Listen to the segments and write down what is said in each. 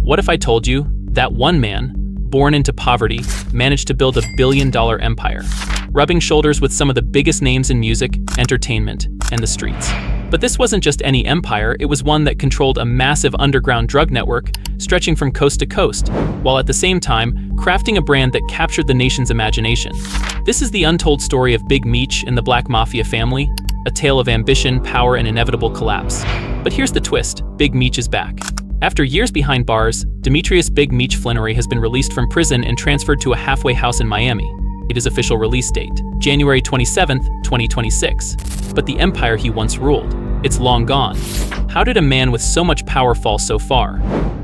What if I told you that one man, born into poverty, managed to build $1 billion empire, rubbing shoulders with some of the biggest names in music, entertainment, and the streets? But this wasn't just any empire, it was one that controlled a massive underground drug network stretching from coast to coast, while at the same time crafting a brand that captured the nation's imagination. This is the untold story of Big Meech and the Black Mafia Family, a tale of ambition, power, and inevitable collapse. But here's the twist: Big Meech is back. After years behind bars, Demetrius Big Meech Flenory has been released from prison and transferred to a halfway house in Miami. His official release date, January 27, 2026. But the empire he once ruled, it's long gone. How did a man with so much power fall so far?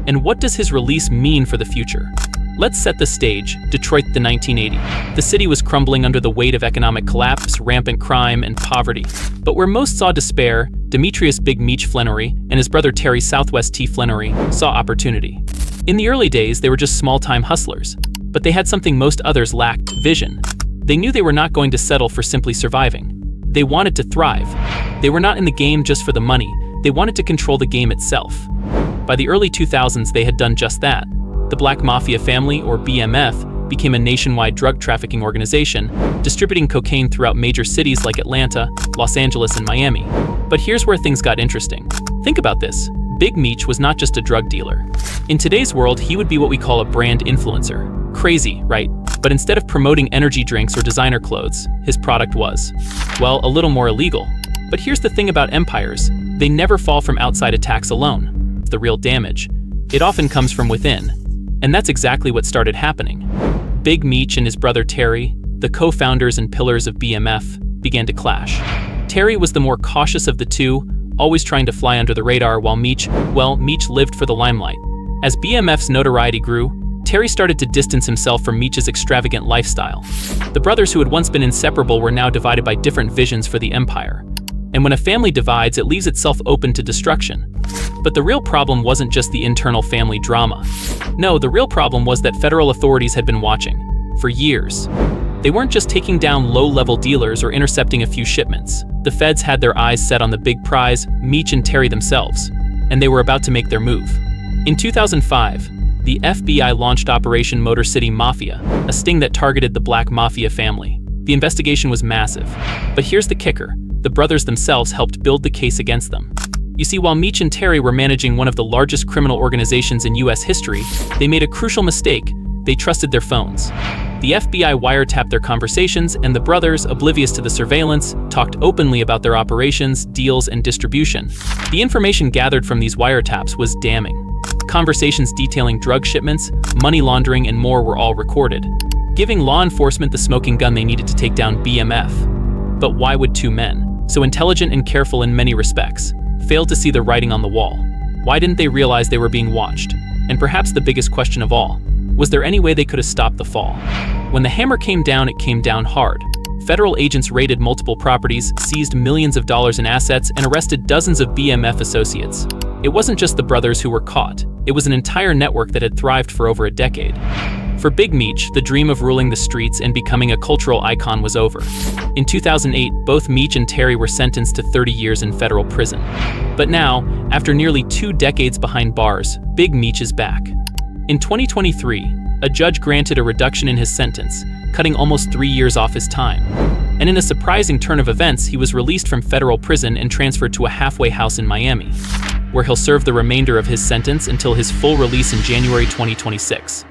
And what does his release mean for the future? Let's set the stage. Detroit, the 1980s. The city was crumbling under the weight of economic collapse, rampant crime, and poverty. But where most saw despair, Demetrius Big Meech Flenory and his brother Terry Southwest T. Flenory saw opportunity. In the early days, they were just small-time hustlers. But they had something most others lacked: vision. They knew they were not going to settle for simply surviving. They wanted to thrive. They were not in the game just for the money. They wanted to control the game itself. By the early 2000s, they had done just that. The Black Mafia Family, or BMF, became a nationwide drug trafficking organization, distributing cocaine throughout major cities like Atlanta, Los Angeles, and Miami. But here's where things got interesting. Think about this. Big Meech was not just a drug dealer. In today's world, he would be what we call a brand influencer. Crazy, right? But instead of promoting energy drinks or designer clothes, his product was, well, a little more illegal. But here's the thing about empires: they never fall from outside attacks alone. The real damage, it often comes from within. And that's exactly what started happening. Big Meech and his brother Terry, the co-founders and pillars of BMF, began to clash. Terry was the more cautious of the two, always trying to fly under the radar, while Meech lived for the limelight. As BMF's notoriety grew, Terry started to distance himself from Meech's extravagant lifestyle. The brothers who had once been inseparable were now divided by different visions for the empire. And when a family divides, it leaves itself open to destruction. But the real problem wasn't just the internal family drama. No, the real problem was that federal authorities had been watching. For years. They weren't just taking down low-level dealers or intercepting a few shipments. The feds had their eyes set on the big prize, Meech and Terry themselves. And they were about to make their move. In 2005, the FBI launched Operation Motor City Mafia, a sting that targeted the Black Mafia Family. The investigation was massive. But here's the kicker: the brothers themselves helped build the case against them. You see, while Meech and Terry were managing one of the largest criminal organizations in US history, they made a crucial mistake: they trusted their phones. The FBI wiretapped their conversations, and the brothers, oblivious to the surveillance, talked openly about their operations, deals, and distribution. The information gathered from these wiretaps was damning. Conversations detailing drug shipments, money laundering, and more were all recorded, giving law enforcement the smoking gun they needed to take down BMF. But why would two men, so intelligent and careful in many respects, fail to see the writing on the wall? Why didn't they realize they were being watched? And perhaps the biggest question of all, was there any way they could have stopped the fall? When the hammer came down, it came down hard. Federal agents raided multiple properties, seized millions of dollars in assets, and arrested dozens of BMF associates. It wasn't just the brothers who were caught. It was an entire network that had thrived for over a decade. For Big Meech, the dream of ruling the streets and becoming a cultural icon was over. In 2008, both Meech and Terry were sentenced to 30 years in federal prison. But now, after nearly 2 decades behind bars, Big Meech is back. In 2023, a judge granted a reduction in his sentence, cutting almost 3 years off his time. And in a surprising turn of events, he was released from federal prison and transferred to a halfway house in Miami, where he'll serve the remainder of his sentence until his full release in January 2026.